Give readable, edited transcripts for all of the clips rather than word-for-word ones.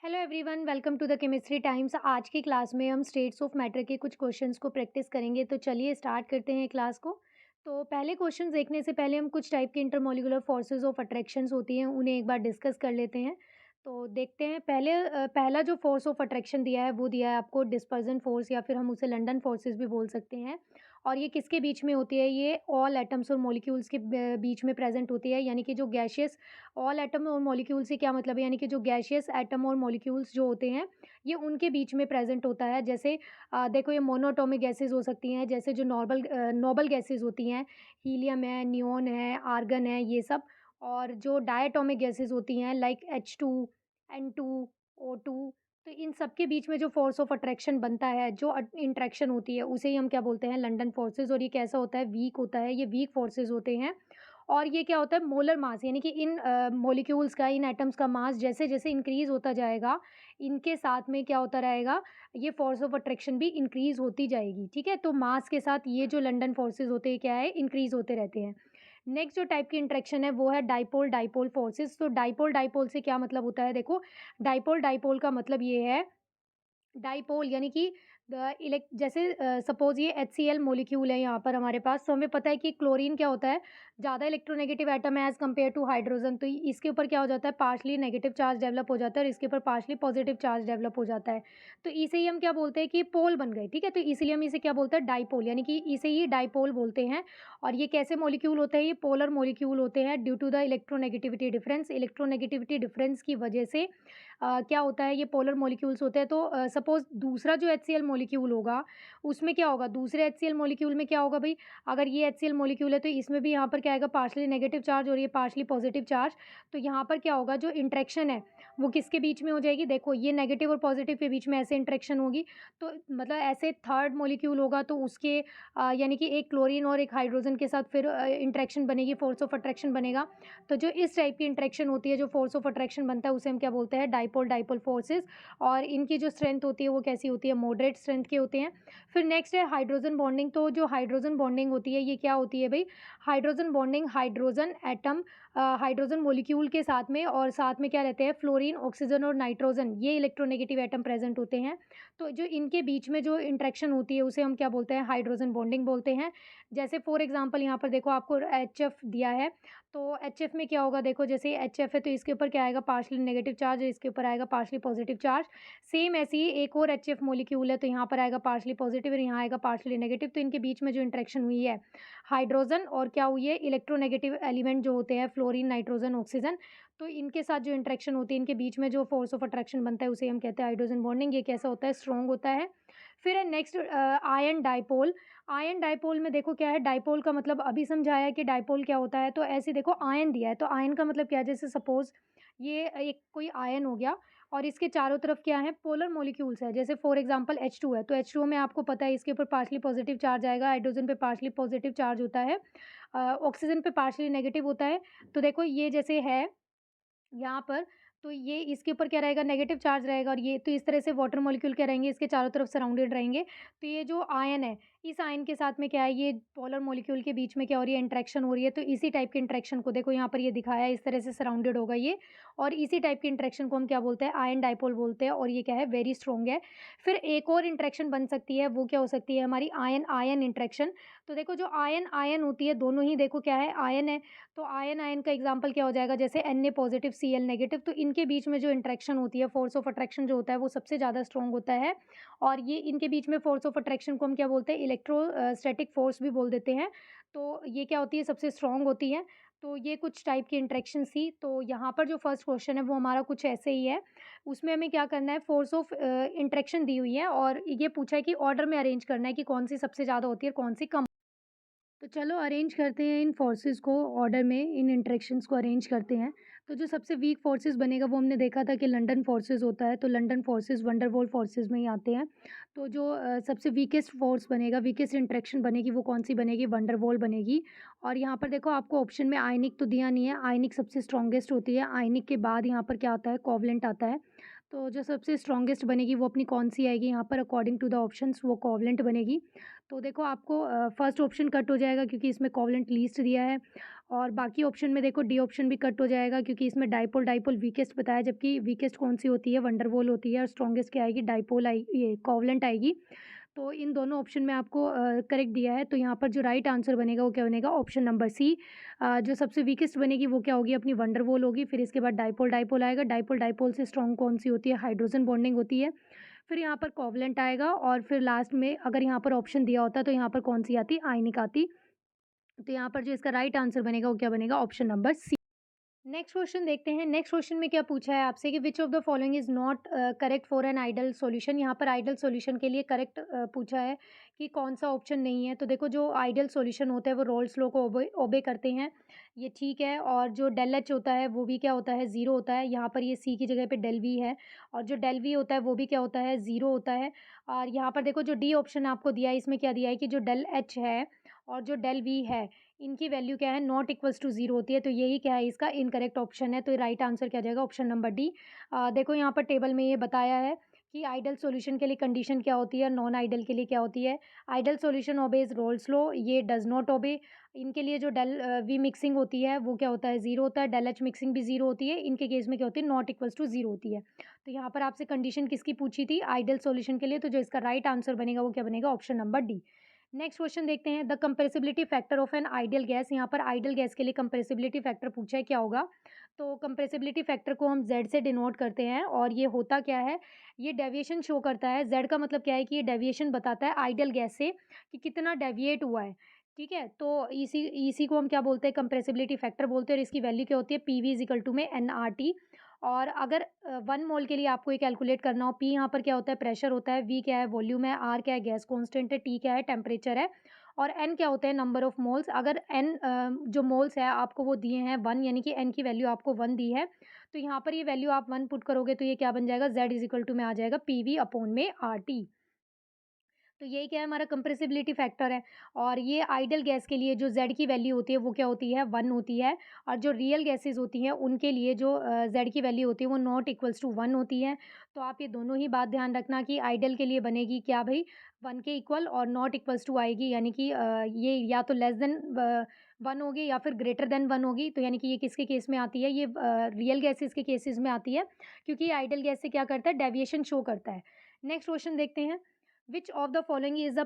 Hello everyone, welcome to the chemistry times. आज की class में हम स्टेट्स ऑफ मैटर के कुछ क्वेश्चंस को प्रैक्टिस करेंगे। तो चलिए स्टार्ट करते हैं क्लास को। तो पहले क्वेश्चंस देखने से पहले हम कुछ टाइप के इंटरमॉलिक्यूलर फोर्सेस ऑफ अट्रैक्शंस होती हैं, उन्हें एक बार डिस्कस कर लेते हैं। तो देखते हैं पहले पहला जो फोर्स ऑफ अट्रैक्शन दिया है वो दिया है आपको डिस्पर्जन फोर्स, या फिर हम उसे लंदन फोर्सेस भी बोल सकते हैं। और ये किसके बीच में होती है? ये ऑल एटम्स और मॉलिक्यूल्स के बीच में प्रेजेंट होती है, यानी कि जो गैशियस ऑल एटम और मॉलिक्यूल से क्या मतलब है, यानी कि जो गैसियस एटम और मॉलिक्यूल्स जो होते हैं ये उनके बीच में प्रेजेंट होता है। जैसे देखो, ये मोनोटॉमिक गैसेस हो सकती हैं, जैसे जो नॉर्मल गैसेस होती हैं, हीलियम है, नियॉन है, आर्गन है, ये सब। और जो डायटोमिक गैसेस होती हैं लाइक H2, N2, O2। तो इन सब के बीच में जो फोर्स ऑफ अट्रैक्शन बनता है, जो इंट्रैक्शन होती है, उसे ही हम क्या बोलते हैं? London forces. और ये कैसा होता है? वीक होता है, ये वीक फोर्सेस होते हैं। और ये क्या होता है? मोलर मास, यानी कि इन मॉलिक्यूल्स का, इन एटम्स का मास जैसे-जैसे इंक्रीज़ होता जाएगा, इनके साथ में क्या होता रहेगा? ये फ़ोर्स ऑफ अट्रैक्शन भी इंक्रीज़ होती जाएगी, ठीक है? तो मास के साथ ये जो लंदन फोर्सेज़ होते हैं, क्या है? इंक्रीज़ होते रहते हैं। नेक्स्ट जो टाइप की इंटरेक्शन है, वो है डाइपोल डाइपोल फोर्सेज़। तो डाइपोल डाइपोल से क्या मतलब होता है? देखो, डाइपोल डाइपोल का मतलब ये है, डाइपोल यानी कि द इलेक्ट जैसे सपोज़ ये HCl मॉलिक्यूल है यहाँ पर हमारे पास, तो हमें पता है कि क्लोरीन क्या होता है? ज़्यादा इलेक्ट्रोनेगेटिव एटम है एज़ कम्पेयर टू हाइड्रोजन। तो इसके ऊपर क्या हो जाता है? पार्शियली नेगेटिव चार्ज डेवलप हो जाता है और इसके ऊपर पार्शियली पॉजिटिव चार्ज डेवलप हो जाता है। तो इसे ही हम क्या बोलते हैं? कि पोल बन गए, ठीक है? तो इसीलिए हम इसे क्या बोलते हैं? डाइपोल, यानी कि इसे ही डाइपोल बोलते हैं। और ये कैसे मॉलिक्यूल होते हैं? ये पोलर मॉलिक्यूल होते हैं due to the electronegativity difference. Electronegativity difference की वजह से क्या होता है? ये पोलर मॉलिक्यूल्स होते हैं। तो सपोज़ दूसरा जो HCl मॉलिक्यूल होगा, उसमें क्या होगा? दूसरे HCl मॉलिक्यूल में क्या होगा भई? अगर ये HCl मॉलिक्यूल है तो इसमें भी यहाँ पर क्या आएगा? पार्शियली नेगेटिव चार्ज और ये पार्शियली पॉजिटिव चार्ज। तो यहाँ पर क्या होगा? जो इंटरेक्शन है, वो किसके बीच में हो जाएगी? देखो, ये नेगेटिव और पॉजिटिव के बीच में ऐसे इंटरेक्शन होगी। तो मतलब ऐसे थर्ड मॉलिक्यूल होगा तो उसके यानी कि एक क्लोरीन और एक हाइड्रोजन के साथ फिर इंटरेक्शन बनेगी, फ़ोर्स ऑफ अट्रैक्शन बनेगा। तो जो इस टाइप की इंटरेक्शन होती है, जो फ़ोर्स ऑफ अट्रैक्शन बनता है, उसे हम क्या बोलते हैं? Dipole dipole forces. और इनकी जो स्ट्रेंथ होती है वो कैसी होती है? मॉडरेट स्ट्रेंथ की होती हैं। फिर नेक्स्ट है हाइड्रोजन बॉन्डिंग। तो जो हाइड्रोजन बॉन्डिंग होती है, ये क्या होती है भई? Hydrogen bonding hydrogen atom hydrogen molecule के साथ में, और साथ में क्या रहते हैं? फ्लोरीन, ऑक्सीजन और नाइट्रोजन, ये इलेक्ट्रोनेगेटिव एटम प्रेज़ेंट होते हैं। तो जो इनके बीच में जो इंटरेक्शन होती है, उसे हम क्या बोलते हैं? हाइड्रोजन बॉन्डिंग बोलते हैं। जैसे फॉर एग्ज़ाम्पल यहाँ पर देखो, आपको HF दिया है, तो HF में क्या होगा? देखो, जैसे ये HF है तो इसके ऊपर क्या आएगा? पार्शियली नेगेटिव चार्ज, और इसके ऊपर आएगा पार्शियली पॉजिटिव चार्ज। सेम ऐसे ही एक और HF मॉलिक्यूल है, तो यहाँ पर आएगा पार्शियली पॉजिटिव और यहाँ आएगा पार्शियली नेगेटिव। तो इनके बीच में जो इंटरेक्शन हुई है, हाइड्रोजन और क्या हुई है? इलेक्ट्रोनेगेटिव एलिमेंट जो होते हैं, फ्लोरीन, नाइट्रोजन, ऑक्सीजन। तो इनके साथ जो इंटरेक्शन होती है, इनके बीच में जो फ़ोर्स ऑफ अट्रैक्शन बनता है, उसे हम कहते हैं हाइड्रोजन बॉन्डिंग। ये कैसा होता है? स्ट्रॉन्ग होता है। फिर है next ion dipole. Ion dipole में देखो क्या है? डाइपोल का मतलब अभी समझाया कि डाइपोल क्या होता है। तो ऐसे देखो, आयन दिया है, तो आयन का मतलब क्या है? जैसे सपोज़ ये एक कोई आयन हो गया और इसके चारों तरफ क्या है? पोलर मॉलिक्यूल्स है। जैसे फॉर एग्ज़ाम्पल H2 है, तो H2O में आपको पता है इसके ऊपर पार्शियली पॉजिटिव चार्ज आएगा, हाइड्रोजन पे पार्शियली पॉजिटिव चार्ज होता है, ऑक्सीजन पे पार्शियली नेगेटिव होता है। तो देखो, ये जैसे है यहाँ पर, तो ये इसके ऊपर क्या रहेगा? नेगेटिव चार्ज रहेगा, और ये तो इस तरह से वाटर मॉलिक्यूल क्या रहेंगे? इसके चारों तरफ सराउंडेड रहेंगे। तो ये जो आयन है, इस आयन के साथ में क्या है? ये पोलर मॉलिक्यूल के बीच में क्या हो रही है? इंटरेक्शन हो रही है। तो इसी टाइप के इंटरेक्शन को देखो यहाँ पर ये दिखाया है, इस तरह से सराउंडेड होगा ये, और इसी टाइप की इंटरेक्शन को हम क्या बोलते हैं? आयन डाइपोल बोलते हैं। और ये क्या है? वेरी स्ट्रॉन्ग है। फिर एक और इंटरेक्शन बन सकती है, वो क्या हो सकती है? हमारी आयन आयन इंटरेक्शन। तो देखो, जो आयन आयन होती है, दोनों ही देखो क्या है? आयन है। तो आयन आयन का एग्जांपल क्या हो जाएगा? जैसे Na पॉजिटिव, Cl नेगेटिव। तो इनके बीच में जो इंटरेक्शन होती है, फोर्स ऑफ अट्रैक्शन जो होता है, वो सबसे ज़्यादा स्ट्रॉन्ग होता है। और ये इनके बीच में फोर्स ऑफ अट्रैक्शन को हम क्या बोलते हैं? इलेक्ट्रोस्टैटिक फोर्स भी बोल देते हैं। तो ये क्या होती है? सबसे स्ट्रॉन्ग होती है। तो ये कुछ टाइप की इंटरेक्शन थी। तो यहाँ पर जो फर्स्ट क्वेश्चन है वो हमारा कुछ ऐसे ही है। उसमें हमें क्या करना है? फोर्स ऑफ इंटरेक्शन दी हुई है और ये पूछा है कि ऑर्डर में अरेंज करना है कि कौन सी सबसे ज़्यादा होती है और कौन सी कम। तो चलो अरेंज करते हैं इन फोर्सेस को ऑर्डर में, इन इंटरेक्शंस को अरेंज करते हैं। तो जो सबसे वीक फोर्सेस बनेगा वो हमने देखा था कि लंदन फोर्सेस होता है, तो लंदन फोर्सेस वंडरवॉल फोर्सेस में ही आते हैं। तो जो सबसे वीकेस्ट फोर्स बनेगा, वीकेस्ट इंटरेक्शन बनेगी, वो कौन सी बनेगी? वंडरवॉल बनेगी। और यहाँ पर देखो, आपको ऑप्शन में आयनिक तो दिया नहीं है, आयनिक सबसे स्ट्रॉन्गेस्ट होती है, आयनिक के बाद यहाँ पर क्या आता है? कोवलेंट आता है। तो जो सबसे स्ट्रॉन्गेस्ट बनेगी वो अपनी कौन-सी आएगी यहाँ पर अकॉर्डिंग टू द ऑप्शंस वो कोवलेंट बनेगी। तो देखो आपको फर्स्ट ऑप्शन कट हो जाएगा क्योंकि इसमें कोवलेंट लीस्ट दिया है और बाकी ऑप्शन में देखो डी ऑप्शन भी कट हो जाएगा क्योंकि इसमें डाइपोल डाइपोल वीकेस्ट बताया जबकि वीकेस्ट कौन-सी होती है वंडर वॉल होती है और स्ट्रॉन्गेस्ट क्या आएगी डाइपोल आए ये कोवलेंट आएगी। तो इन दोनों ऑप्शन में आपको करेक्ट दिया है तो यहाँ पर जो राइट आंसर बनेगा वो क्या बनेगा ऑप्शन नंबर सी। जो सबसे वीकेस्ट बनेगी वो क्या होगी अपनी वंडर वॉल होगी, फिर इसके बाद डाइपोल डाइपोल आएगा, डाइपोल डाइपोल से स्ट्रॉन्ग कौन-सी होती है हाइड्रोजन बॉन्डिंग होती है। फिर यहाँ पर कोवलेंट आएगा और फिर लास्ट में अगर यहाँ पर ऑप्शन दिया होता तो यहाँ पर कौन-सी आती आयनिक आती। तो यहाँ पर जो इसका राइट आंसर बनेगा वो क्या बनेगा option number C. Next question देखते हैं। नेक्स्ट क्वेश्चन में क्या पूछा है आपसे कि which of the following is not correct for an ideal solution. यहाँ पर आइडल सॉल्यूशन के लिए करेक्ट पूछा है कि कौन सा ऑप्शन नहीं है। तो देखो जो आइडल सॉल्यूशन होता है वो रोल्स लॉ को ओबे ओबे करते हैं, ये ठीक है। और जो डेल एच होता है वो भी क्या होता है ज़ीरो होता है। यहाँ पर ये सी की जगह पे डेल वी है और जो डेल वी होता है वो भी क्या होता है ज़ीरो होता है। और यहाँ पर देखो जो डी ऑप्शन आपको दिया है इसमें क्या दिया है कि जो डेल एच है और जो डेल वी है इनकी वैल्यू क्या है नॉट इक्वल्स टू ज़ीरो होती है। तो यही क्या है इसका इनकरेक्ट ऑप्शन है। तो राइट आंसर क्या जाएगा ऑप्शन नंबर डी। देखो यहाँ पर टेबल में ये बताया है कि आइडल सॉल्यूशन के लिए कंडीशन क्या होती है, नॉन आइडल के लिए क्या होती है। Ideal solution obeys roles law, ये डज़ नॉट ओबे। इनके लिए जो डेल वी मिक्सिंग होती है वो क्या होता है ज़ीरो होता है, डेल एच मिक्सिंग भी ज़ीरो होती है। इनके केस में क्या होती है नॉट इक्वल्स टू ज़ीरो होती है। तो यहाँ पर आपसे कंडीशन किसकी पूछी थी आइडल सॉल्यूशन के लिए, तो जो इसका राइट आंसर बनेगा वो क्या बनेगा option number D. Next question देखते हैं। The compressibility factor of an ideal gas. यहाँ पर आइडियल गैस के लिए कंप्रेसिबिलिटी फैक्टर पूछा है क्या होगा। तो कंप्रेसिबिलिटी फैक्टर को हम जेड से डिनोट करते हैं और ये होता क्या है, ये डेविएशन शो करता है। जेड का मतलब क्या है कि ये डेविएशन बताता है आइडियल गैस से कि कितना डेविएट हुआ है। ठीक है, तो इसी इसी को हम क्या बोलते हैं कंप्रेसिबिलिटी फैक्टर बोलते हैं और इसकी वैल्यू क्या होती है P V is equal to में एन आर टी। और अगर 1 मोल के लिए आपको ये कैलकुलेट करना हो, पी यहाँ पर क्या होता है प्रेशर होता है, वी क्या है वॉल्यूम है, आर क्या है गैस कांस्टेंट है, टी क्या है टेम्परेचर है और एन क्या होता है नंबर ऑफ मोल्स। अगर एन जो मोल्स है आपको वो दिए हैं 1 यानी कि एन की वैल्यू आपको 1 दी है। तो यहाँ पर ये वैल्यू आप 1 पुट करोगे तो ये क्या बन जाएगा जेड इज इक्वल टू में आ जाएगा पी वी अपॉन में आर टी। तो यही क्या है हमारा कंप्रेसिबिलिटी फैक्टर है। और ये आइडियल गैस के लिए जो जेड की वैल्यू होती है वो क्या होती है 1 होती है और जो रियल गैसेस होती हैं उनके लिए जो जेड की वैल्यू होती है वो नॉट इक्वल्स टू 1 होती है। तो आप ये दोनों ही बात ध्यान रखना कि आइडियल के लिए बनेगी क्या भई 1 के इक्वल और नॉट इक्वल्स टू आएगी यानी कि ये या तो लेस देन 1 होगी या फिर ग्रेटर देन 1 होगी। तो यानी कि ये किसके केस में आती है, ये रियल गैसेस के केसेस में आती है क्योंकि आइडियल गैस से क्या करता है डेविएशन शो करता है। नेक्स्ट क्वेश्चन देखते हैं। विच of the following is the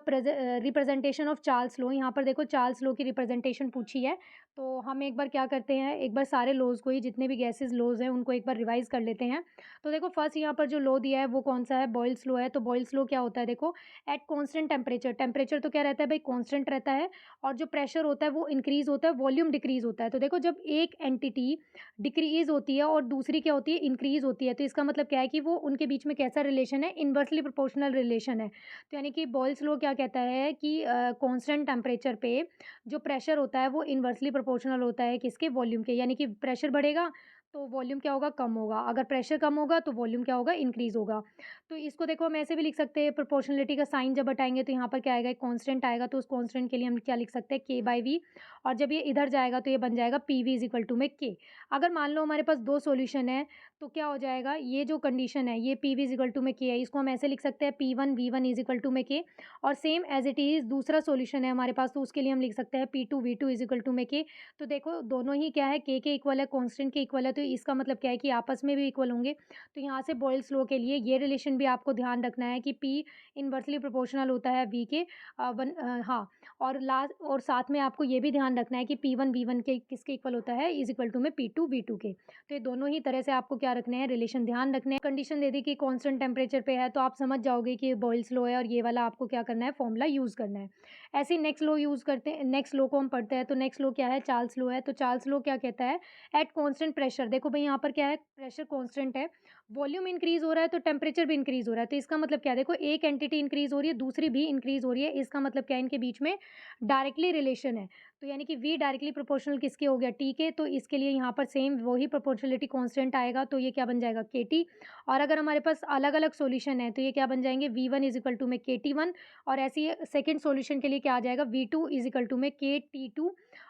representation of Charles law. यहाँ पर देखो चार्ल्स लॉ की रिप्रेजेंटेशन पूछी है। तो हम एक बार क्या करते हैं, एक बार सारे लॉज को ही जितने भी गैसेस लॉज हैं उनको एक बार रिवाइज कर लेते हैं। तो देखो फर्स्ट यहाँ पर जो लॉ दिया है वो कौन सा है बॉयल्स लॉ है। तो बॉयल्स लॉ क्या होता है देखो एट कॉन्स्टेंट टेम्परेचर, टेम्परेचर तो क्या रहता है भाई कॉन्स्टेंट रहता है और जो प्रेशर होता है वो इंक्रीज होता है, वॉल्यूम डिक्रीज होता है। तो देखो जब एक एंटिटी डिक्रीज होती है और दूसरी क्या होती है इंक्रीज होती है तो इसका मतलब क्या है कि वो उनके बीच में कैसा रिलेशन है, इन्वर्सली प्रोपोर्शनल रिलेशन है। तो यानी कि बॉयल्स लॉ क्या कहता है कि कांस्टेंट टेम्परेचर पे जो प्रेशर होता है वो इन्वर्सली प्रोपोर्शनल होता है किसके वॉल्यूम के। यानी कि प्रेशर बढ़ेगा तो वॉल्यूम क्या होगा कम होगा, अगर प्रेशर कम होगा तो वॉल्यूम क्या होगा इंक्रीज होगा। तो इसको देखो हम ऐसे भी लिख सकते हैं, प्रोपोर्शनलिटी का साइन जब हटाएंगे तो यहाँ पर क्या आएगा एक कांस्टेंट आएगा तो उस कांस्टेंट के लिए हम क्या लिख सकते हैं के बाई वी और जब ये इधर जाएगा तो ये बन जाएगा P V is equal to में के। अगर मान लो हमारे पास दो सॉल्यूशन है तो क्या हो जाएगा, ये जो कंडीशन है ये P V is equal to में के है, इसको हम ऐसे लिख सकते हैं P one V one is equal to में के। और सेम एज इट इज़ दूसरा सॉल्यूशन है हमारे पास तो उसके लिए हम लिख सकते हैं P two V two is equal to में के। तो देखो दोनों ही क्या है के इक्वल है, कांस्टेंट के इक्वल है, तो इसका मतलब क्या है कि आपस में भी इक्वल होंगे। तो यहाँ से बॉयल्स लॉ के लिए ये रिलेशन भी आपको ध्यान रखना है कि पी इन्वर्सली प्रोपोर्शनल होता है वी के हाँ। और लास्ट और साथ में आपको ये भी ध्यान रखना है कि पी वन वी वन के किसके इक्वल होता है इज इक्वल टू में पी टू वी टू के। तो ये दोनों ही तरह से आपको क्या रखने हैं रिलेशन ध्यान रखने हैं। कंडीशन दे दी कि कांस्टेंट टेम्परेचर पे है तो आप समझ जाओगे कि बॉयल्स लॉ है और ये वाला आपको क्या करना है फॉर्मूला यूज़ करना है। ऐसे ही नेक्स्ट लॉ यूज़ करते हैं, नेक्स्ट लॉ को हम पढ़ते हैं। तो नेक्स्ट लॉ क्या है चार्ल्स लॉ है। तो चार्ल्स लॉ क्या कहता है एट कांस्टेंट प्रेशर, देखो भाई यहाँ पर क्या है प्रेशर कांस्टेंट है, वॉल्यूम इंक्रीज हो रहा है तो टेम्परेचर भी इंक्रीज हो रहा है। तो इसका मतलब क्या है देखो एक एंटिटी इंक्रीज हो रही है दूसरी भी इंक्रीज हो रही है, इसका मतलब क्या है इनके बीच में डायरेक्टली रिलेशन है। तो यानी कि v डायरेक्टली प्रोपोर्शनल किसके हो गया t के, तो इसके लिए यहाँ पर सेम वही प्रोपोर्शनलिटी कांस्टेंट आएगा तो ये क्या बन जाएगा kt। और अगर हमारे पास अलग अलग सॉल्यूशन है तो ये क्या बन जाएंगे v1 इज इक्वल टू में kt1 और ऐसे ही सेकेंड सॉल्यूशन के लिए क्या आ जाएगा v2 इज इक्वल टू में kt2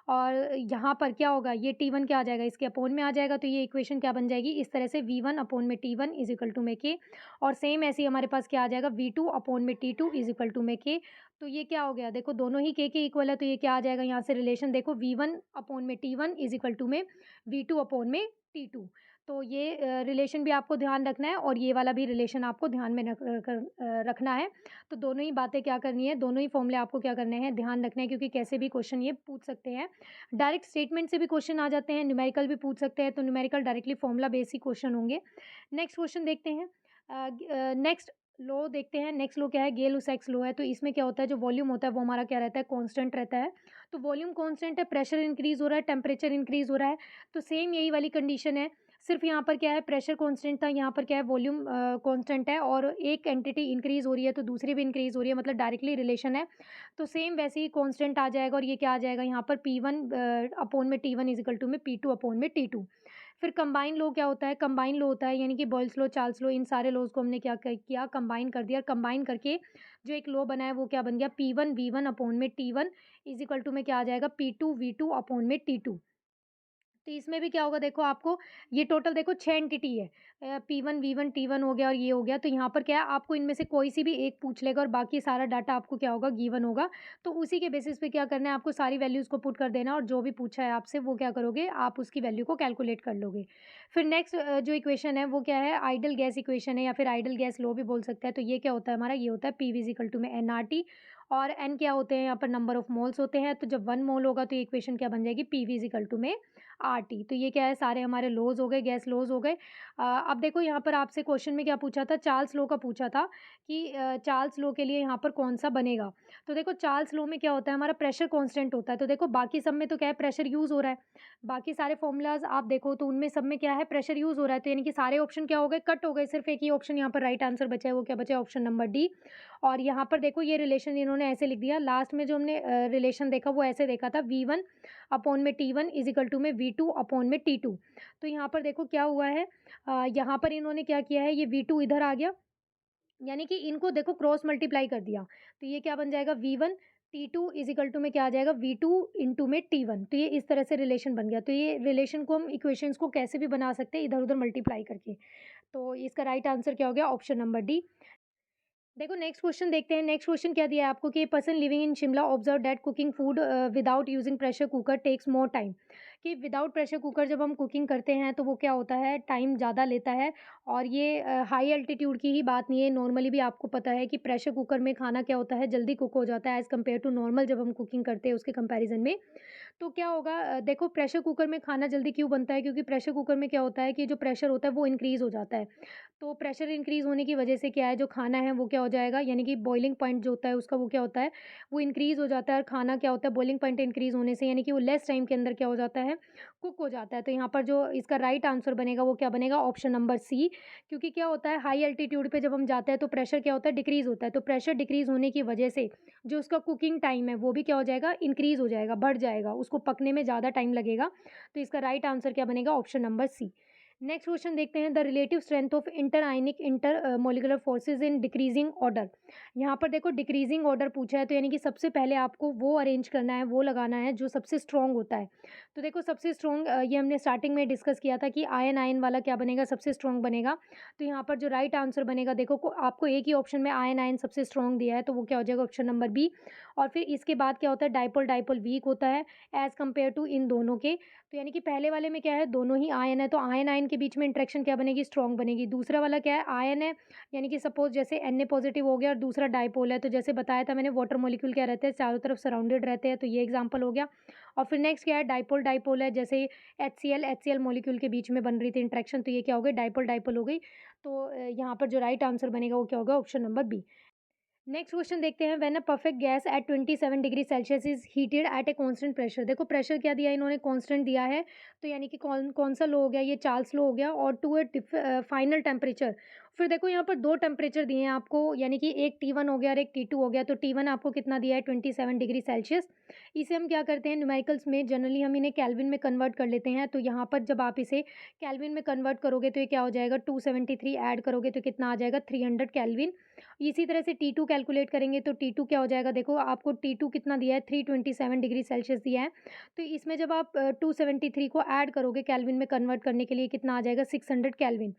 और यहाँ पर क्या होगा, ये T1 क्या आ जाएगा, इसके अपोन में आ जाएगा, तो ये इक्वेशन क्या बन जाएगी इस तरह से V1 अपोन में T1 इज़ इक्वल टू में K। और सेम ऐसे ही हमारे पास क्या आ जाएगा, V2 अपोन में T2 इज़ इक्वल टू में K। तो ये क्या हो गया, देखो दोनों ही K के इक्वल है, तो ये क्या आ जाएगा यहाँ से रिलेशन, देखो V1 अपोन में T1 इज़ इक्वल टू में V2 अपोन में T2। तो ये रिलेशन भी आपको ध्यान रखना है और ये वाला भी रिलेशन आपको ध्यान में रखना है। तो दोनों ही बातें क्या करनी है, दोनों ही फ़ॉर्मूले आपको क्या करने हैं, ध्यान रखने हैं, क्योंकि कैसे भी क्वेश्चन ये पूछ सकते हैं। डायरेक्ट स्टेटमेंट से भी क्वेश्चन आ जाते हैं, न्यूमेरिकल भी पूछ सकते हैं, तो न्यूमेरिकल डायरेक्टली फ़ॉर्मूला बेस ही क्वेश्चन होंगे। नेक्स्ट क्वेश्चन देखते हैं। नेक्स्ट लॉ देखते हैं। नेक्स्ट लॉ क्या है, गेल-लुसैक्स लॉ है। तो इसमें क्या होता है, जो वॉल्यूम होता है वो हमारा क्या रहता है, कांस्टेंट रहता है। तो वॉल्यूम कांस्टेंट है, प्रेशर इंक्रीज़ हो रहा है, टेम्परेचर इंक्रीज़ हो रहा है। तो सेम यही वाली कंडीशन है, सिर्फ़ यहाँ पर क्या है, प्रेशर कांस्टेंट था, यहाँ पर क्या है, वॉल्यूम कांस्टेंट है और एक एंटिटी इंक्रीज़ हो रही है तो दूसरी भी इंक्रीज़ हो रही है, मतलब डायरेक्टली रिलेशन है। तो सेम वैसे ही कांस्टेंट आ जाएगा और ये क्या आ जाएगा यहाँ पर P1 अपोन में T1 इज़ इक्वल टू में P2 अपोन में T2। फिर कंबाइन लॉ क्या होता है, कंबाइन लॉ होता है यानी कि बॉयल्स लॉ, चार्ल्स लॉ, इन सारे लॉज़ को हमने क्या किया, कंबाइन कर दिया। कंबाइन करके जो एक लॉ बना है वो क्या बन गया, P1 V1 अपोन में T1 इज़ इक्वल टू में क्या आ जाएगा, P2 V2 अपोन में T2। तो इसमें भी क्या होगा, देखो आपको ये टोटल देखो 6 एंटिटी है। P1 V1 T1 हो गया और ये हो गया, तो यहाँ पर क्या है, आपको इनमें से कोई सी भी एक पूछ लेगा और बाकी सारा डाटा आपको क्या होगा, गिवन होगा। तो उसी के बेसिस पे क्या करना है, आपको सारी वैल्यूज़ को पुट कर देना और जो भी पूछा है आपसे वो क्या करोगे, आप उसकी वैल्यू को कैलकुलेट कर लोगे। फिर नेक्स्ट जो इक्वेशन है वो क्या है, आइडल गैस इक्वेशन है या फिर आइडल गैस लॉ भी बोल सकते हैं। तो ये क्या होता है हमारा, ये होता है P V is equal to में nRT और n क्या होते हैं, यहाँ पर नंबर ऑफ मोल्स होते हैं। तो जब 1 मोल होगा तो ये इक्वेशन क्या बन जाएगी, P V is equal to में RT। तो ये क्या है, सारे हमारे लॉज़ हो गए, गैस लॉज़ हो गए। अब देखो यहाँ पर आपसे क्वेश्चन में क्या पूछा था, चार्ल्स लॉ का पूछा था कि चार्ल्स लॉ के लिए यहाँ पर कौन-सा बनेगा। तो देखो चार्ल्स लॉ में क्या होता है, हमारा प्रेशर कांस्टेंट होता है। तो देखो बाकी सब में तो क्या है, प्रेशर यूज़ हो रहा है। बाकी सारे फ़ॉर्मूलाज़ आप देखो तो उनमें सब में क्या है, प्रेशर यूज़ हो रहा है। तो यानी कि सारे ऑप्शन क्या हो गए, कट हो गए। सिर्फ़ एक ही ऑप्शन यहाँ पर राइट आंसर बचा है, वो क्या बचा है, ऑप्शन नंबर डी। और यहाँ पर देखो ये रिलेशन इन्होंने ऐसे लिख दिया, लास्ट में जो हमने रिलेशन देखा वो ऐसे देखा था, V1 अपॉन में T1 इज़ इक्वल टू में V2 अपॉन में T2। तो यहाँ पर देखो क्या हुआ है, यहाँ पर इन्होंने क्या किया है, ये V2 इधर आ गया, यानी कि इनको देखो क्रॉस मल्टीप्लाई कर दिया। तो ये क्या बन जाएगा, V1 T2 is equal to में क्या आ जाएगा, V2 इंटू में T1। तो ये इस तरह से रिलेशन बन गया। तो ये रिलेशन को हम इक्वेशंस को कैसे भी बना सकते हैं, इधर-उधर मल्टीप्लाई करके। तो इसका राइट आंसर क्या हो गया, ऑप्शन नंबर डी। देखो नेक्स्ट क्वेश्चन देखते हैं। नेक्स्ट क्वेश्चन क्या दिया है आपको कि person living in Shimla observe that cooking food without using pressure cooker takes more time. कि विदाउट प्रेशर कुकर जब हम कुकिंग करते हैं तो वो क्या होता है, टाइम ज़्यादा लेता है। और ये हाई एल्टीट्यूड की ही बात नहीं है, नॉर्मली भी आपको पता है कि प्रेशर कुकर में खाना क्या होता है, जल्दी कुक हो जाता है एज़ कम्पेयर टू नॉर्मल जब हम कुकिंग करते हैं उसके कंपैरिजन में। तो क्या होगा, देखो प्रेशर कुकर में खाना जल्दी क्यों बनता है, क्योंकि प्रेशर कुकर में क्या होता है कि जो प्रेशर होता है वो इंक्रीज़ हो जाता है। तो प्रेशर इंक्रीज़ होने की वजह से क्या है, जो खाना है वो क्या हो जाएगा, यानी कि बॉइलिंग पॉइंट जो होता है उसका वो क्या होता है, वो इंक्रीज़ हो जाता है। और खाना क्या होता है, बॉइलिंग पॉइंट इंक्रीज़ होने से यानी कि वो लेस टाइम के अंदर क्या हो जाता है, कुक हो जाता है। तो यहाँ पर जो इसका राइट आंसर बनेगा वो क्या बनेगा, ऑप्शन नंबर सी। क्योंकि क्या होता है, हाई एल्टीट्यूड पे जब हम जाते हैं तो प्रेशर क्या होता है, डिक्रीज़ होता है। तो प्रेशर डिक्रीज़ होने की वजह से जो उसका कुकिंग टाइम है वो भी क्या हो जाएगा, इंक्रीज़ हो जाएगा, बढ़ जाएगा, उसको पकने में ज़्यादा टाइम लगेगा। तो इसका राइट आंसर क्या बनेगा, option number C. Next question देखते हैं, the relative strength of inter ionic inter molecular forces in decreasing order. यहाँ पर देखो डिक्रीजिंग ऑर्डर पूछा है, तो यानी कि सबसे पहले आपको वो अरेंज करना है, वो लगाना है जो सबसे स्ट्रॉन्ग होता है। तो देखो सबसे स्ट्रॉन्ग, ये हमने स्टार्टिंग में डिस्कस किया था कि आयन आयन वाला क्या बनेगा, सबसे स्ट्रॉन्ग बनेगा। तो यहाँ पर जो राइट आंसर बनेगा, देखो आपको एक ही ऑप्शन में आयन आयन सबसे स्ट्रॉन्ग दिया है, तो वो क्या हो जाएगा, ऑप्शन नंबर बी। और फिर इसके बाद क्या होता है, डाइपोल डाइपोल वीक होता है एज कम्पेयर टू इन दोनों के। तो यानी कि पहले वाले में क्या है, दोनों ही आयन है, तो आयन आयन के बीच में इंटरेक्शन क्या बनेगी, स्ट्रॉन्ग बनेगी। दूसरा वाला क्या है, आयन है, यानी कि सपोज जैसे Na पॉजिटिव हो गया और दूसरा डाइपोल है, तो जैसे बताया था मैंने, वाटर मॉलिक्यूल क्या रहते हैं, चारों तरफ सराउंडेड रहते हैं, तो ये एग्जांपल हो गया। और फिर नेक्स्ट क्या है, डाइपोल डाइपोल है, जैसे HCl मॉलिक्यूल के बीच में बन रही थी इंटरेक्शन, तो ये क्या हो गई, डाइपोल डाइपोल हो गई। तो यहाँ पर जो राइट आंसर बनेगा वो क्या होगा, option number B. Next question देखते हैं, when a perfect gas at 27 degree Celsius is heated at a constant pressure. देखो प्रेशर क्या दिया है इन्होंने, कांस्टेंट दिया है। तो यानी कि कौन कौन सा लो हो गया, ये चार्ल्स लो हो गया। और टू ए फाइनल टेम्परेचर फिर देखो यहाँ पर 2 टेम्परेचर दिए हैं आपको, यानी कि एक T1 हो गया और एक T2 हो गया। तो T1 आपको कितना दिया है 27 डिग्री सेल्सियस। इसे हम क्या करते हैं न्यूमेरिकल्स में जनरली हम इन्हें केल्विन में कन्वर्ट कर लेते हैं। तो यहाँ पर जब आप इसे केल्विन में कन्वर्ट करोगे तो ये क्या हो जाएगा 273 ऐड करोगे तो कितना आ जाएगा 300 केल्विन। इसी तरह से T2 कैलकुलेट करेंगे तो T2 क्या हो जाएगा, देखो आपको T2 कितना दिया है 327 डिग्री सेल्सियस दिया है। तो इसमें जब आप 273 को ऐड करोगे केल्विन में कन्वर्ट करने के लिए कितना आ जाएगा 600 केल्विन।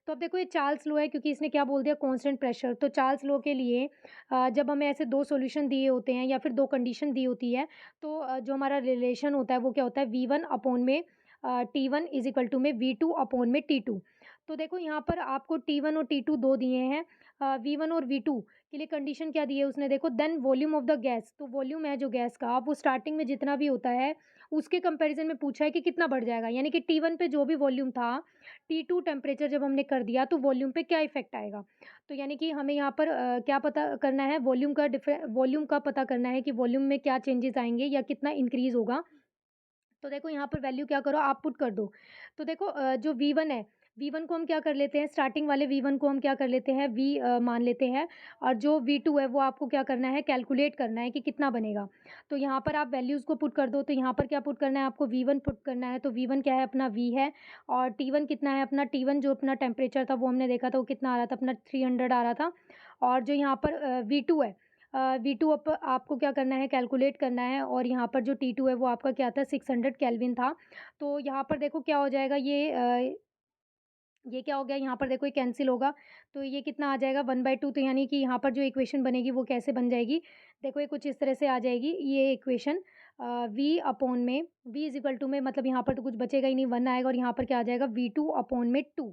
तो अब देखो ये चार्ल्स लॉ है, क्योंकि इसने क्या बोल दिया कांस्टेंट प्रेशर। तो चार्ल्स लॉ के लिए जब हमें ऐसे 2 सॉल्यूशन दिए होते हैं या फिर 2 कंडीशन दी होती है, तो जो हमारा रिलेशन होता है वो क्या होता है V1 अपॉन में T1 इज़ इक्वल टू में V2 अपॉन में T2। तो देखो यहाँ पर आपको T1 और T2 2 दिए हैं। V1 और V2 के लिए कंडीशन क्या दी है उसने, देखो then volume of the gas. तो वॉल्यूम है जो गैस का वो स्टार्टिंग में जितना भी होता है उसके कंपैरिजन में पूछा है कि कितना बढ़ जाएगा, यानी कि T1 पे जो भी वॉल्यूम था T2 टेम्परेचर जब हमने कर दिया तो वॉल्यूम पे क्या इफ़ेक्ट आएगा। तो यानी कि हमें यहाँ पर क्या पता करना है, वॉल्यूम का पता करना है कि वॉल्यूम में क्या चेंजेस आएँगे या कितना इंक्रीज़ होगा। तो देखो यहाँ पर वैल्यू क्या करो आप पुट कर दो। तो देखो जो V1 है, V1 को हम क्या कर लेते हैं, स्टार्टिंग वाले V1 को हम क्या कर लेते हैं मान लेते हैं, और जो V2 है वो आपको क्या करना है कैलकुलेट करना है कि कितना बनेगा। तो यहाँ पर आप वैल्यूज़ को पुट कर दो। तो यहाँ पर क्या पुट करना है आपको V1 पुट करना है। तो V1 क्या है अपना V है, और T1 कितना है अपना T1 जो अपना टेम्परेचर था वो हमने देखा था वो कितना आ रहा था अपना 300 आ रहा था। और जो यहाँ पर V2 है, V2 आपको क्या करना है कैलकुलेट करना है, और यहाँ पर जो T2 है वो आपका क्या था 600 केल्विन था। तो यहाँ पर देखो क्या हो जाएगा ये क्या हो गया यहाँ पर देखो ये कैंसल होगा। तो ये कितना आ जाएगा 1/2। तो यानी कि यहाँ पर जो इक्वेशन बनेगी वो कैसे बन जाएगी, देखो ये कुछ इस तरह से आ जाएगी ये इक्वेशन। V अपॉन में V इज़ इक्वल टू में मतलब यहाँ पर तो कुछ बचेगा ही नहीं, 1 आएगा और यहाँ पर क्या आ जाएगा V2 अपॉन में 2।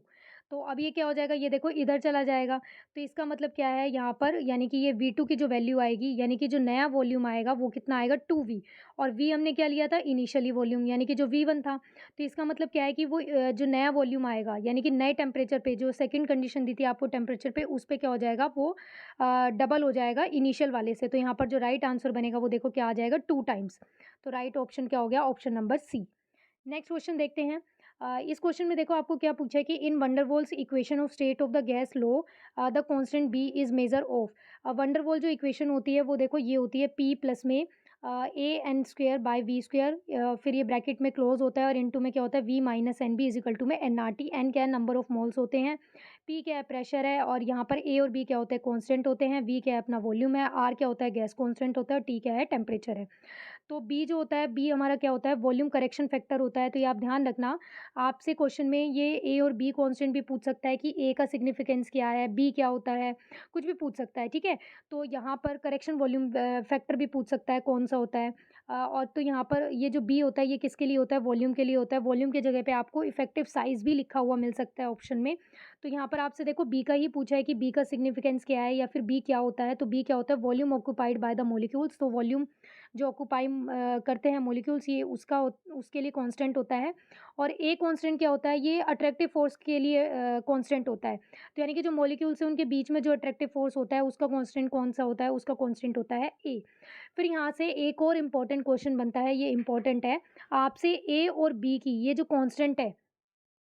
तो अब ये क्या हो जाएगा, ये देखो इधर चला जाएगा। तो इसका मतलब क्या है यहाँ पर, यानी कि ये V2 की जो वैल्यू आएगी, यानी कि जो नया वॉल्यूम आएगा वो कितना आएगा 2V। और V हमने क्या लिया था इनिशियली वॉल्यूम, यानी कि जो V1 था। तो इसका मतलब क्या है कि वो जो नया वॉल्यूम आएगा, यानी कि नए टेम्परेचर पे जो सेकंड कंडीशन दी थी आपको टेम्परेचर पे, उस पे क्या हो जाएगा वो डबल हो जाएगा इनिशियल वाले से। तो यहाँ पर जो राइट आंसर बनेगा वो देखो क्या आ जाएगा 2 टाइम्स। तो राइट ऑप्शन क्या हो गया, option number C. Next question देखते हैं। इस क्वेश्चन में देखो आपको क्या पूछा है कि in van der Waals equation of state of the gas law the constant b is measure of. Van der Waal जो इक्वेशन होती है वो देखो ये होती है पी प्लस में a n square by V square, फिर ये ब्रैकेट में क्लोज होता है और इनटू में क्या होता है V minus N B is equal to में एन आर टी। एन क्या है नंबर ऑफ मोल्स होते हैं, पी क्या है प्रेशर है, और यहाँ पर ए और बी क्या होते हैं कॉन्स्टेंट होते हैं, वी क्या है अपना वॉल्यूम है, आर क्या होता है गैस कॉन्स्टेंट होता है, और टी क्या है टेम्परेचर है। तो बी जो होता है, बी हमारा क्या होता है वॉल्यूम करेक्शन फैक्टर होता है। तो ये आप ध्यान रखना, आपसे क्वेश्चन में ये ए और बी कांस्टेंट भी पूछ सकता है कि ए का सिग्निफिकेंस क्या है, बी क्या होता है, कुछ भी पूछ सकता है, ठीक है। तो यहाँ पर करेक्शन वॉल्यूम फैक्टर भी पूछ सकता है कौन सा होता है। और तो यहाँ पर ये जो बी होता है ये किसके लिए होता है, वॉल्यूम के लिए होता है। वॉल्यूम की जगह पे आपको इफेक्टिव साइज भी लिखा हुआ मिल सकता है ऑप्शन में। तो यहाँ पर आपसे देखो बी का ही पूछा है कि बी का सिग्निफिकेंस क्या है या फिर बी क्या होता है। तो बी क्या होता है volume occupied by the molecules. तो वॉल्यूम जो ऑक्यूपाई करते हैं मॉलिक्यूल्स, ये उसके लिए कांस्टेंट होता है। और ए कांस्टेंट क्या होता है, ये अट्रैक्टिव फोर्स के लिए कांस्टेंट होता है। तो यानी कि जो मॉलिक्यूल्स हैं उनके बीच में जो अट्रैक्टिव फोर्स होता है उसका कांस्टेंट कौन सा होता है, उसका कांस्टेंट होता है ए। फिर यहाँ से एक और इम्पॉर्टेंट क्वेश्चन बनता है, ये इम्पॉर्टेंट है आपसे, ए और बी की ये जो कांस्टेंट है,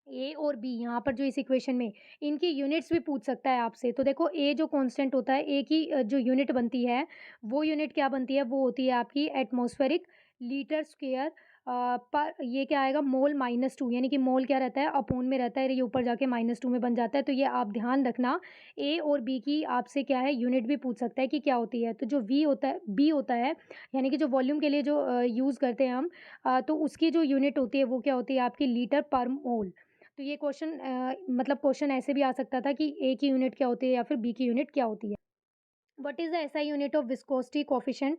ए और बी यहाँ पर जो इस इक्वेशन में इनकी यूनिट्स भी पूछ सकता है आपसे। तो देखो ए जो कांस्टेंट होता है, ए की जो यूनिट बनती है वो यूनिट क्या बनती है, वो होती है आपकी एटमॉस्फेरिक लीटर स्क्वायर पर ये क्या आएगा मोल -2, यानी कि मोल क्या रहता है अपोन में रहता है, ये ऊपर जाके -2 में बन जाता है। तो ये आप ध्यान रखना, ए और बी की आपसे क्या है यूनिट भी पूछ सकता है कि क्या होती है। तो जो वी होता है, बी होता है, यानी कि जो वॉल्यूम के लिए जो यूज़ करते हैं हम, तो उसकी जो यूनिट होती है वो क्या होती है आपकी लीटर पर मोल। तो ये क्वेश्चन मतलब क्वेश्चन ऐसे भी आ सकता था कि ए की यूनिट क्या होती है या फिर बी की यूनिट क्या होती है। What is the SI unit of viscosity coefficient.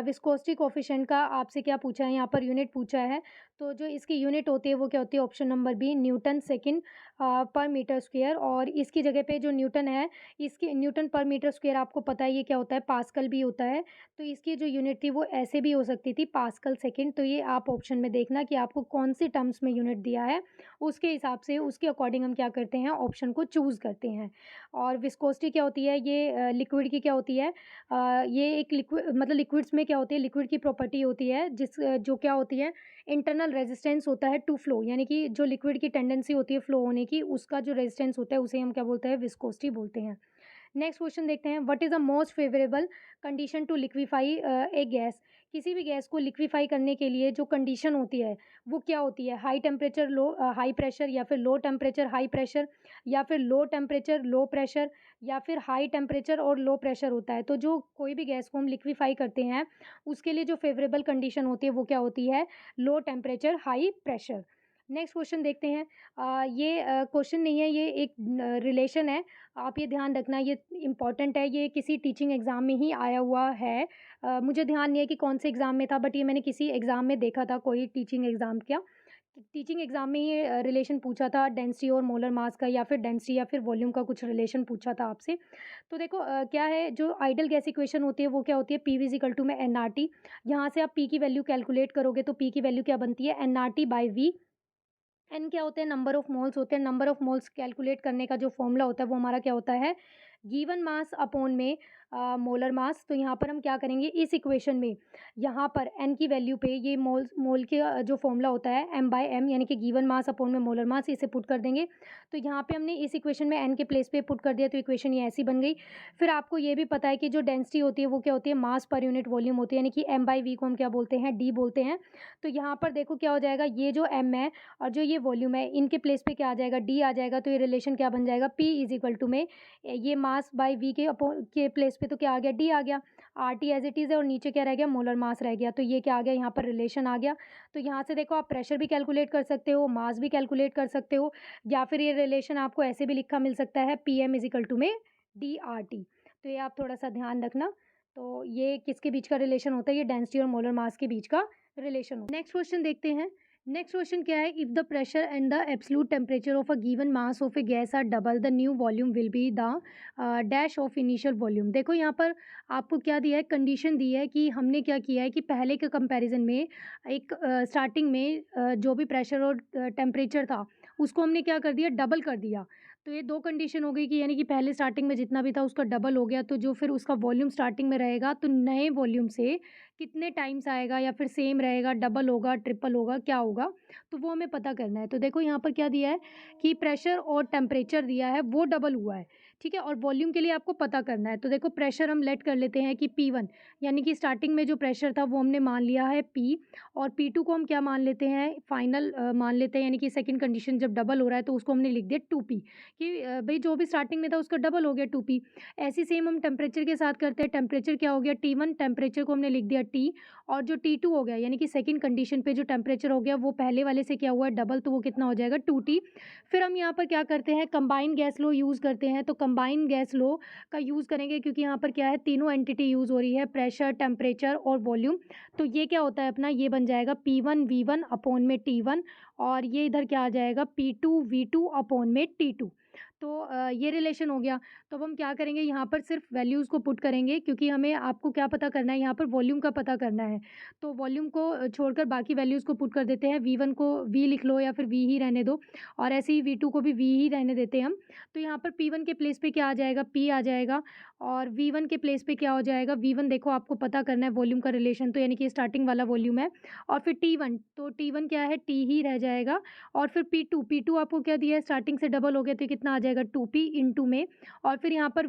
Viscosity coefficient का आपसे क्या पूछा है, यहाँ पर यूनिट पूछा है। तो जो इसकी यूनिट होती है वो क्या होती है, option number B newton second per metre square. और इसकी जगह पे जो न्यूटन है, इसकी न्यूटन पर मीटर स्क्वायर आपको पता है ये क्या होता है, पास्कल भी होता है। तो इसकी जो यूनिट थी वो ऐसे भी हो सकती थी, पास्कल सेकंड। तो ये आप ऑप्शन में देखना कि आपको कौन सी टर्म्स में यूनिट दिया है, उसके हिसाब से उसके अकॉर्डिंग हम क्या करते हैं ऑप्शन को चूज़ करते हैं। और विस्कोसिटी क्या होती है, ये लिक्विड की क्या होती है, ये एक लिक्विड मतलब लिक्विड्स में क्या होती है, लिक्विड की प्रॉपर्टी होती है जो क्या होती है, इंटरनल रेजिस्टेंस होता है टू फ्लो, यानी कि जो लिक्विड की टेंडेंसी होती है फ्लो होने कि उसका जो रेजिस्टेंस होता है उसे हम क्या बोलते हैं, विस्कोसिटी बोलते हैं। नेक्स्ट क्वेश्चन देखते हैं, what is the most favourable condition to liquefy a gas? किसी भी गैस को लिक्विफाई करने के लिए जो कंडीशन होती है वो क्या होती है? हाई टेम्परेचर हाई प्रेशर, या फिर लो टेम्परेचर हाई प्रेशर, या फिर लो टेम्परेचर लो प्रेशर, या फिर हाई टेम्परेचर और लो प्रेशर होता है। तो जो कोई भी गैस को हम लिक्विफाई करते हैं उसके लिए जो फेवरेबल कंडीशन होती है वो क्या होती है? Low temperature high pressure. Next question देखते हैं। ये क्वेश्चन नहीं है, ये एक रिलेशन है। आप ये ध्यान रखना, ये इम्पॉर्टेंट है, ये किसी टीचिंग एग्ज़ाम में ही आया हुआ है। मुझे ध्यान नहीं है कि कौन से एग्ज़ाम में था, बट ये मैंने किसी एग्ज़ाम में देखा था, कोई टीचिंग एग्ज़ाम क्या टीचिंग एग्ज़ाम में ये रिलेशन पूछा था डेंसिटी और मोलर मास का, या फिर डेंसिटी या फिर वॉल्यूम का कुछ रिलेशन पूछा था आपसे। तो देखो क्या है, जो आइडियल गैस इक्वेशन होती है वो क्या होती है? P V is equal to में एनआरटी। यहाँ से आप पी की वैल्यू कैलकुलेट करोगे तो पी की वैल्यू क्या बनती है? NRT by we. एन क्या होते हैं? नंबर ऑफ मोल्स होते हैं। नंबर ऑफ मोल्स कैलकुलेट करने का जो फॉर्मूला होता है वो हमारा क्या होता है? गिवन मास अपॉन में मोलर मास। तो यहाँ पर हम क्या करेंगे इस इक्वेशन में, यहाँ पर एन की वैल्यू पे ये मोल के जो फॉर्मूला होता है एम बाय एम, यानी कि गिवन मास अपॉन में मोलर मास, इसे पुट कर देंगे। तो यहाँ पे हमने इस इक्वेशन में एन के प्लेस पे पुट कर दिया तो इक्वेशन ये ऐसी बन गई। फिर आपको ये भी पता है कि जो डेंसिटी होती है वो क्या होती है? मास पर यूनिट वॉल्यूम होती है, यानी कि एम बाई वी को हम क्या बोलते हैं? डी बोलते हैं। तो यहाँ पर देखो क्या हो जाएगा, ये जो एम है और जो ये वॉल्यूम है इनके प्लेस पे क्या आ जाएगा? डी आ जाएगा। तो ये रिलेशन क्या बन जाएगा? पी इज इक्वल टू में ये मास बाय वी के प्लेस पे तो क्या आ गया? डी आ गया। R T as it is है और नीचे क्या रह गया? मोलर मास रह गया। तो ये क्या आ गया? यहाँ पर रिलेशन आ गया। तो यहाँ से देखो आप प्रेशर भी कैलकुलेट कर सकते हो, मास भी कैलकुलेट कर सकते हो, या फिर ये रिलेशन आपको ऐसे भी लिखा मिल सकता है, P M is equal to में डी आर टी। तो ये आप थोड़ा सा ध्यान रखना। तो ये किसके बीच का रिलेशन होता है? ये डेंसिटी और मोलर मास के बीच का रिलेशन होता है। नेक्स्ट क्वेश्चन देखते हैं। नेक्स्ट क्वेश्चन क्या है? If the pressure and the absolute temperature of a given mass of a gas are double, the new volume will be the dash of initial volume. देखो यहाँ पर आपको क्या दिया है? कंडीशन दी है कि हमने क्या किया है कि पहले के कंपैरिजन में एक स्टार्टिंग में जो भी प्रेशर और टेम्परेचर था उसको हमने क्या कर दिया? डबल कर दिया। तो ये दो कंडीशन हो गई कि यानी कि पहले स्टार्टिंग में जितना भी था उसका डबल हो गया, तो जो फिर उसका वॉल्यूम स्टार्टिंग में रहेगा तो नए वॉल्यूम से कितने टाइम्स आएगा, या फिर सेम रहेगा, डबल होगा, ट्रिपल होगा, क्या होगा? तो वो हमें पता करना है। तो देखो यहाँ पर क्या दिया है कि प्रेशर और टेम्परेचर दिया है वो डबल हुआ है, ठीक है, और वॉल्यूम के लिए आपको पता करना है। तो देखो प्रेशर हम लेट कर लेते हैं कि P1, यानी कि स्टार्टिंग में जो प्रेशर था वो हमने मान लिया है P, और P2 को हम क्या मान लेते हैं? फाइनल मान लेते हैं, यानी कि सेकंड कंडीशन जब डबल हो रहा है तो उसको हमने लिख दिया 2P, कि भाई जो भी स्टार्टिंग में था उसका डबल हो गया 2P। ऐसे सेम हम टेम्परेचर के साथ करते हैं। टेम्परेचर क्या हो गया? T1, टेम्परेचर को हमने लिख दिया T, और जो T2 हो गया यानी कि सेकंड कंडीशन पे जो टेम्परेचर हो गया वो पहले वाले से क्या हुआ है? डबल, तो वो कितना हो जाएगा? 2T। फिर हम यहाँ पर क्या करते हैं? कंबाइन गैस लॉ यूज़ करते हैं। तो कंबाइन गैस लॉ का यूज़ करेंगे क्योंकि यहाँ पर क्या है? तीनों एंटिटी यूज़ हो रही है, प्रेशर, टेम्परेचर और वॉल्यूम। तो ये क्या होता है अपना? ये बन जाएगा P1 V1 अपॉन में T1, और ये इधर क्या आ जाएगा? P2 V2 अपॉन में T2। तो ये रिलेशन हो गया। तो अब हम क्या करेंगे? यहाँ पर सिर्फ वैल्यूज़ को पुट करेंगे, क्योंकि हमें आपको क्या पता करना है? यहाँ पर वॉल्यूम का पता करना है। तो वॉल्यूम को छोड़कर बाकी वैल्यूज़ को पुट कर देते हैं। V1 को V लिख लो या फिर V ही रहने दो, और ऐसे ही V2 को भी V ही रहने देते हैं हम। तो यहाँ पर P1 के प्लेस पे क्या आ जाएगा? P आ जाएगा, और V1 के प्लेस पे क्या हो जाएगा? V1 देखो आपको पता करना है वॉल्यूम का रिलेशन, तो यानी कि स्टार्टिंग वाला वॉल्यूम है, और फिर T1, तो T1 क्या है? T ही रह जाएगा, और फिर P2 आपको क्या दिया है? स्टार्टिंग से डबल हो गया तो कितना आ जाएगा? 2P इंटू में, और फिर यहाँ पर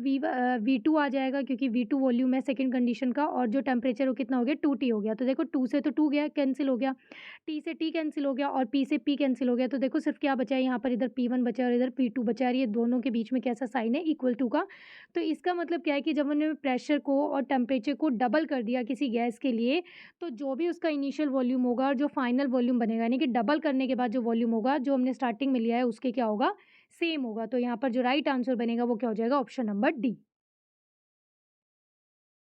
V2 आ जाएगा क्योंकि V2 वॉल्यूम है सेकंड कंडीशन का, और जो टेम्परेचर वो कितना हो गया? 2T हो गया। तो देखो 2 से तो 2 गया, कैंसिल हो गया, T से T कैंसिल हो गया, और P से P कैंसिल हो गया। तो देखो सिर्फ क्या बचा है यहाँ पर? इधर P1 बचा है और इधर P2 बचा है। ये दोनों के बीच में कैसा साइन है? इक्वल टू का। तो इसका मतलब क्या है कि जब हमने प्रेशर को और टेम्परेचर को डबल कर दिया किसी गैस के लिए, तो जो भी उसका इनिशियल वॉल्यूम होगा और जो फाइनल वॉल्यूम बनेगा, यानी कि डबल करने के बाद जो वॉल्यूम होगा जो हमने स्टार्टिंग में लिया है उसके क्या होगा? सेम होगा। तो यहाँ पर जो राइट आंसर बनेगा वो क्या हो जाएगा? Option number D.